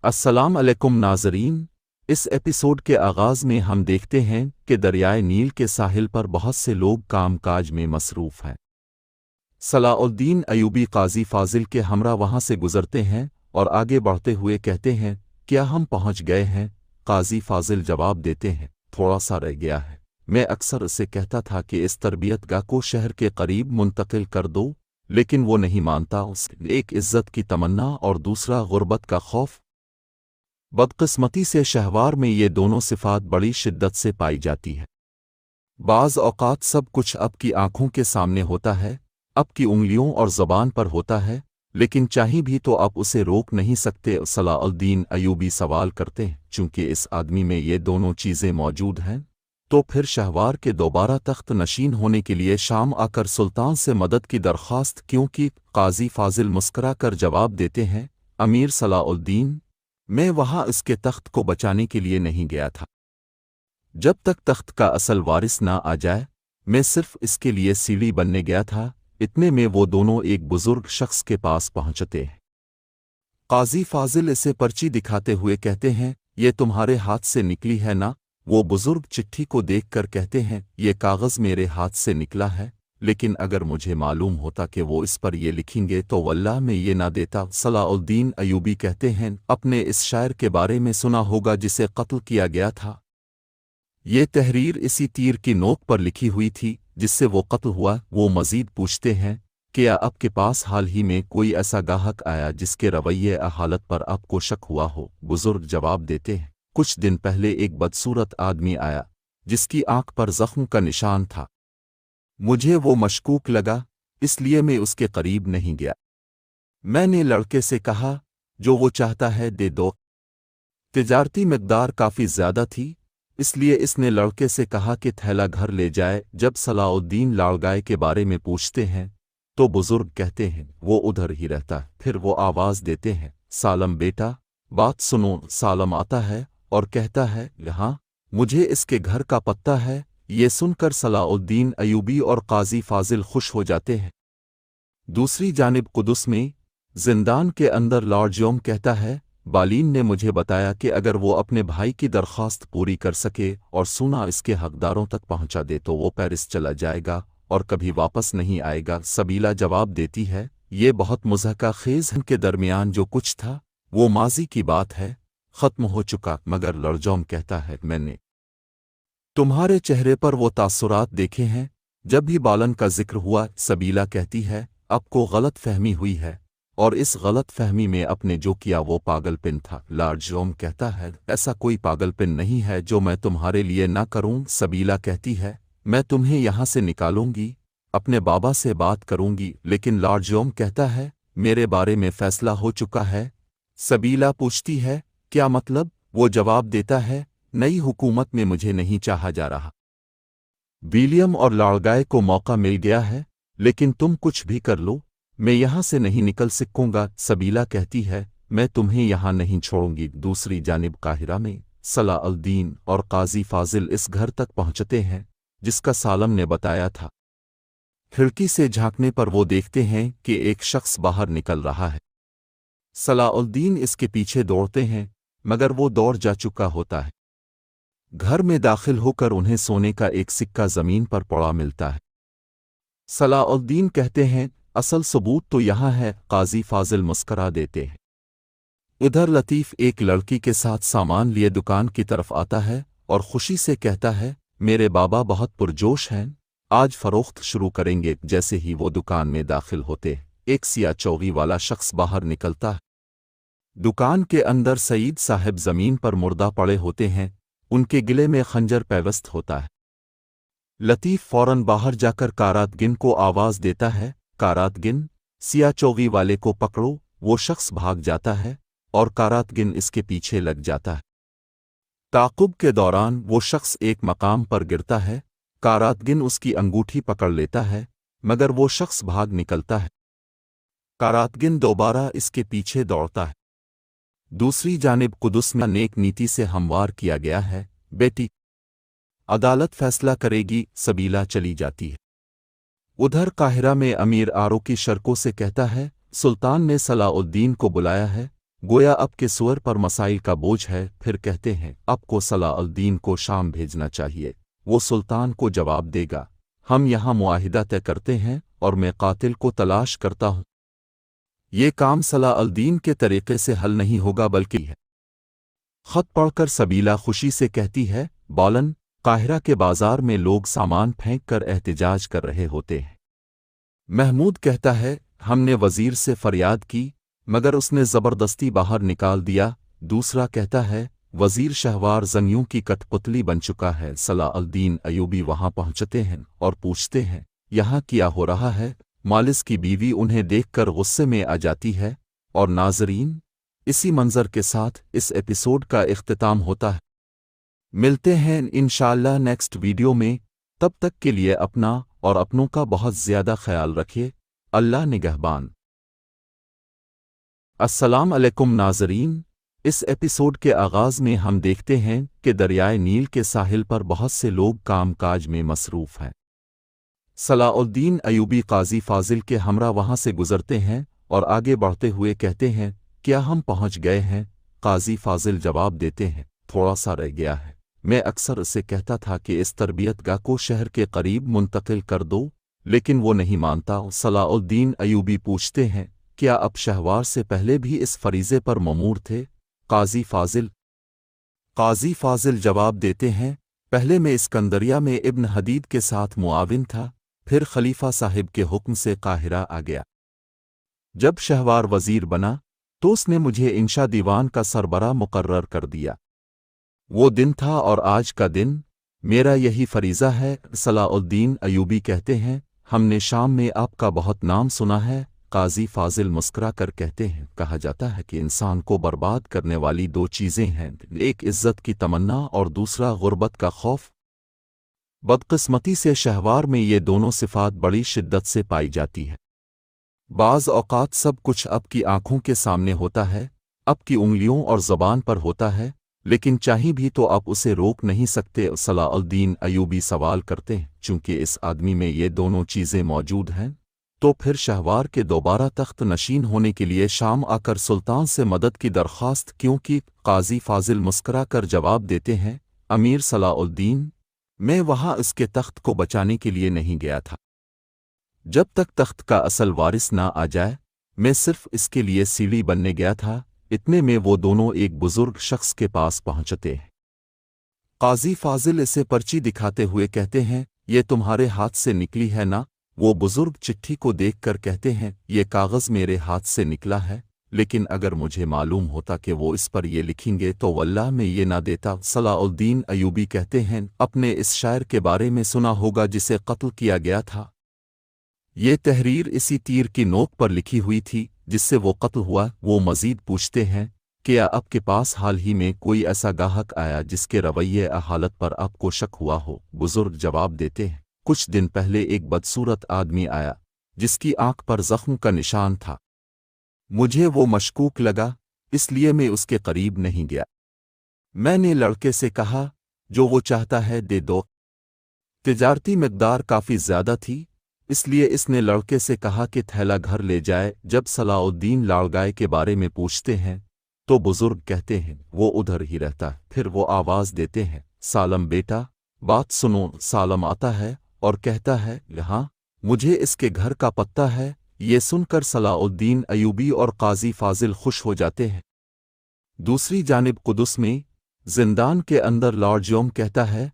अस्सलाम अलैकुम नाज़रीन। इस एपिसोड के आगाज़ में हम देखते हैं कि दरियाए नील के साहिल पर बहुत से लोग काम काज में मसरूफ़ हैं। सलाउद्दीन अयूबी काजी फाजिल के हमरा वहाँ से गुज़रते हैं और आगे बढ़ते हुए कहते हैं, क्या हम पहुँच गए हैं? काजी फाजिल जवाब देते हैं, थोड़ा सा रह गया है। मैं अक्सर उसे कहता था कि इस तरबियतगाह को शहर के करीब मुंतकिल कर दो, लेकिन वो नहीं मानता। उसके एक इज्जत की तमन्ना और दूसरा गुर्बत का खौफ। बदकिस्मती से शहवार में ये दोनों सिफात बड़ी शिद्दत से पाई जाती है। बाज़ औक़ात सब कुछ अब की आँखों के सामने होता है, अब की उंगलियों और ज़बान पर होता है, लेकिन चाहे भी तो आप उसे रोक नहीं सकते। सलाउद्दीन अयूबी सवाल करते हैं, चूँकि इस आदमी में ये दोनों चीज़ें मौजूद हैं, तो फिर शहवार के दोबारा तख्त नशीन होने के लिए शाम आकर सुल्तान से मदद की दरख्वास्त क्यों की? काजी फाजिल मुस्करा कर जवाब देते हैं, अमीर सलाउद्दीन, मैं वहाँ इसके तख्त को बचाने के लिए नहीं गया था। जब तक तख्त का असल वारिस ना आ जाए, मैं सिर्फ इसके लिए सीढ़ी बनने गया था। इतने में वो दोनों एक बुजुर्ग शख्स के पास पहुंचते हैं। काजी फाजिल इसे पर्ची दिखाते हुए कहते हैं, ये तुम्हारे हाथ से निकली है ना? वो बुजुर्ग चिट्ठी को देखकर कहते हैं, ये कागज़ मेरे हाथ से निकला है, लेकिन अगर मुझे मालूम होता कि वो इस पर ये लिखेंगे तो वल्लाह मैं ये ना देता। सलाउद्दीन अयूबी कहते हैं, अपने इस शायर के बारे में सुना होगा जिसे कत्ल किया गया था। ये तहरीर इसी तीर की नोक पर लिखी हुई थी जिससे वो कत्ल हुआ। वो मज़ीद पूछते हैं, क्या आपके पास हाल ही में कोई ऐसा गाहक आया जिसके रवैये हालत पर आपको शक हुआ हो? बुजुर्ग जवाब देते हैं, कुछ दिन पहले एक बदसूरत आदमी आया जिसकी आंख पर जख्म का निशान था। मुझे वो मशकूक लगा, इसलिए मैं उसके करीब नहीं गया। मैंने लड़के से कहा, जो वो चाहता है दे दो। तिजारती मिक़दार काफ़ी ज़्यादा थी, इसलिए इसने लड़के से कहा कि थैला घर ले जाए। जब सलाउद्दीन लाड़गाय के बारे में पूछते हैं तो बुजुर्ग कहते हैं, वो उधर ही रहता है। फिर वो आवाज़ देते हैं, सालम बेटा, बात सुनो। सालम आता है और कहता है, यहाँ मुझे इसके घर का पता है। ये सुनकर सलाउद्दीन अयूबी और काजी फाजिल खुश हो जाते हैं। दूसरी जानिब कुदुस में जिंदान के अंदर लॉर्ड जोम कहता है, बालीन ने मुझे बताया कि अगर वो अपने भाई की दरख्वास्त पूरी कर सके और सोना इसके हकदारों तक पहुंचा दे तो वो पेरिस चला जाएगा और कभी वापस नहीं आएगा। सबीला जवाब देती है, ये बहुत मुज़हका खेज़ के दरमियान जो कुछ था वो माजी की बात है, ख़त्म हो चुका। मगर लॉर्ड कहता है, मैंने तुम्हारे चेहरे पर वो तासुरात देखे हैं जब भी बालन का जिक्र हुआ। सबीला कहती है, आपको गलत फहमी हुई है और इस गलत फहमी में अपने जो किया वो पागलपन था। लॉर्ड जोम कहता है, ऐसा कोई पागलपन नहीं है जो मैं तुम्हारे लिए ना करूं। सबीला कहती है, मैं तुम्हें यहाँ से निकालूंगी, अपने बाबा से बात करूंगी। लेकिन लॉर्ड जोम कहता है, मेरे बारे में फैसला हो चुका है। सबीला पूछती है, क्या मतलब? वो जवाब देता है, नई हुकूमत में मुझे नहीं चाहा जा रहा। विलियम और लाड़गाय को मौका मिल गया है, लेकिन तुम कुछ भी कर लो, मैं यहाँ से नहीं निकल सकूंगा। सबीला कहती है, मैं तुम्हें यहाँ नहीं छोड़ूंगी। दूसरी जानिब काहिरा में सलाउद्दीन और काजी फाजिल इस घर तक पहुँचते हैं जिसका सालम ने बताया था। खिड़की से झांकने पर वो देखते हैं कि एक शख्स बाहर निकल रहा है। सलाउद्दीन इसके पीछे दौड़ते हैं, मगर वो दौड़ जा चुका होता है। घर में दाखिल होकर उन्हें सोने का एक सिक्का जमीन पर पड़ा मिलता है। सलाउद्दीन कहते हैं, असल सबूत तो यहाँ है। काजी फाजिल मुस्करा देते हैं। इधर लतीफ़ एक लड़की के साथ सामान लिए दुकान की तरफ आता है और खुशी से कहता है, मेरे बाबा बहुत पुरजोश हैं, आज फरोख्त शुरू करेंगे। जैसे ही वो दुकान में दाखिल होते, एक सिया चौगी वाला शख्स बाहर निकलता है। दुकान के अंदर सईद साहब जमीन पर मुर्दा पड़े होते हैं, उनके गिले में खंजर पैवस्त होता है। लतीफ़ फौरन बाहर जाकर कारातगिन को आवाज़ देता है, कारातगिन, सिया चौगी वाले को पकड़ो। वो शख्स भाग जाता है और कारातगिन इसके पीछे लग जाता है। ताक़ुब के दौरान वो शख्स एक मकाम पर गिरता है, कारातगिन उसकी अंगूठी पकड़ लेता है, मगर वो शख्स भाग निकलता है। कारातगिन दोबारा इसके पीछे दौड़ता है। दूसरी जानिब कुदुस में नेक नीति से हमवार किया गया है, बेटी, अदालत फैसला करेगी। सबीला चली जाती है। उधर काहिरा में अमीर आरो की शर्कों से कहता है, सुल्तान ने सलाउद्दीन को बुलाया है, गोया अब के सुअर पर मसाइल का बोझ है। फिर कहते हैं अब को सलाह अल-दीन को शाम भेजना चाहिए। वो सुल्तान को जवाब देगा, हम यहाँ मुआहिदा तय करते हैं और मैं कातिल को तलाश करता हूँ। ये काम सलाह अल-दीन के तरीके से हल नहीं होगा बल्कि है। खत पढ़कर सबीला खुशी से कहती है, बालन, काहिरा के बाजार में लोग सामान फेंक कर एहतिजाज कर रहे होते हैं। महमूद कहता है, हमने वजीर से फरियाद की मगर उसने ज़बरदस्ती बाहर निकाल दिया। दूसरा कहता है, वजीर शहवार जंगियों की कठपुतली बन चुका है। सलाह अल-दीन अयूबी वहां पहुंचते हैं और पूछते हैं, यहाँ क्या हो रहा है? मालिस की बीवी उन्हें देखकर गुस्से में आ जाती है। और नाज़रीन, इसी मंजर के साथ इस एपिसोड का इख्तिताम होता है। मिलते हैं इंशाअल्लाह नेक्स्ट वीडियो में। तब तक के लिए अपना और अपनों का बहुत ज़्यादा ख्याल रखिए। अल्लाह निगहबान। अस्सलाम अलैकुम नाज़रीन, इस एपिसोड के आगाज़ में हम देखते हैं कि दरियाए नील के साहिल पर बहुत से लोग काम काज में मसरूफ़ हैं। सलाउद्दीन अयूबी काजी फाजिल के हमरा वहाँ से गुज़रते हैं और आगे बढ़ते हुए कहते हैं, क्या हम पहुँच गए हैं? काजी फाजिल जवाब देते हैं, थोड़ा सा रह गया है। मैं अक्सर उसे कहता था कि इस तरबियतगाह को शहर के करीब मुंतकिल कर दो, लेकिन वो नहीं मानता। सलाउद्दीन अयूबी पूछते हैं, क्या अब शहवार से पहले भी इस फरीज़े पर ममूर थे? काजी फाजिल जवाब देते हैं, पहले मैं इस्कंदरिया में इब्न हदीद के साथ मुआविन था, फिर खलीफा साहिब के हुक्म से काहिरा आ गया। जब शहवार वजीर बना तो उसने मुझे इंशा दीवान का सरबरा मुकर्रर कर दिया। वो दिन था और आज का दिन मेरा यही फरीज़ा है। सलाउद्दीन अयूबी कहते हैं, हमने शाम में आपका बहुत नाम सुना है। काजी फाजिल मुस्कुरा कर कहते हैं, कहा जाता है कि इंसान को बर्बाद करने वाली दो चीज़ें हैं, एक इज्जत की तमन्ना और दूसरा गुर्बत का खौफ। बदकिस्मती से शहवार में ये दोनों सिफात बड़ी शिद्दत से पाई जाती है। बाज़ औक़ात सब कुछ आपकी आँखों के सामने होता है, आपकी उंगलियों और ज़बान पर होता है, लेकिन चाहे भी तो आप उसे रोक नहीं सकते। सलाउद्दीन अयूबी सवाल करते हैं, चूँकि इस आदमी में ये दोनों चीज़ें मौजूद हैं, तो फिर शहवार के दोबारा तख्त नशीन होने के लिए शाम आकर सुल्तान से मदद की दरख्वास्त क्यों की? काजी फाजिल मुस्करा कर जवाब देते हैं, अमीर सलाउद्दीन, मैं वहाँ उसके तख्त को बचाने के लिए नहीं गया था। जब तक तख्त का असल वारिस ना आ जाए, मैं सिर्फ इसके लिए सीढ़ी बनने गया था। इतने में वो दोनों एक बुजुर्ग शख्स के पास पहुंचते हैं। काजी फाजिल इसे पर्ची दिखाते हुए कहते हैं, ये तुम्हारे हाथ से निकली है ना? वो बुजुर्ग चिट्ठी को देखकर कहते हैं, ये कागज़ मेरे हाथ से निकला है, लेकिन अगर मुझे मालूम होता कि वो इस पर ये लिखेंगे तो वल्लाह मैं ये ना देता। सलाउद्दीन अयूबी कहते हैं, अपने इस शायर के बारे में सुना होगा जिसे कत्ल किया गया था। ये तहरीर इसी तीर की नोक पर लिखी हुई थी जिससे वो कत्ल हुआ। वो मज़ीद पूछते हैं, क्या आपके पास हाल ही में कोई ऐसा गाहक आया जिसके रवैये हालत पर आपको शक हुआ हो? बुजुर्ग जवाब देते हैं, कुछ दिन पहले एक बदसूरत आदमी आया जिसकी आंख पर जख्म का निशान था। मुझे वो मशकूक लगा, इसलिए मैं उसके करीब नहीं गया। मैंने लड़के से कहा, जो वो चाहता है दे दो। तिजारती मिक़दार काफ़ी ज़्यादा थी, इसलिए इसने लड़के से कहा कि थैला घर ले जाए। जब सलाउद्दीन लाड़गाय के बारे में पूछते हैं तो बुजुर्ग कहते हैं, वो उधर ही रहता है। फिर वो आवाज़ देते हैं, सालम बेटा, बात सुनो। सालम आता है और कहता है, यहाँ मुझे इसके घर का पता है। ये सुनकर सलाउद्दीन अयूबी और काजी फाजिल खुश हो जाते हैं। दूसरी जानिब कुदुस में जिंदान के अंदर लॉर्ड जोम कहता है,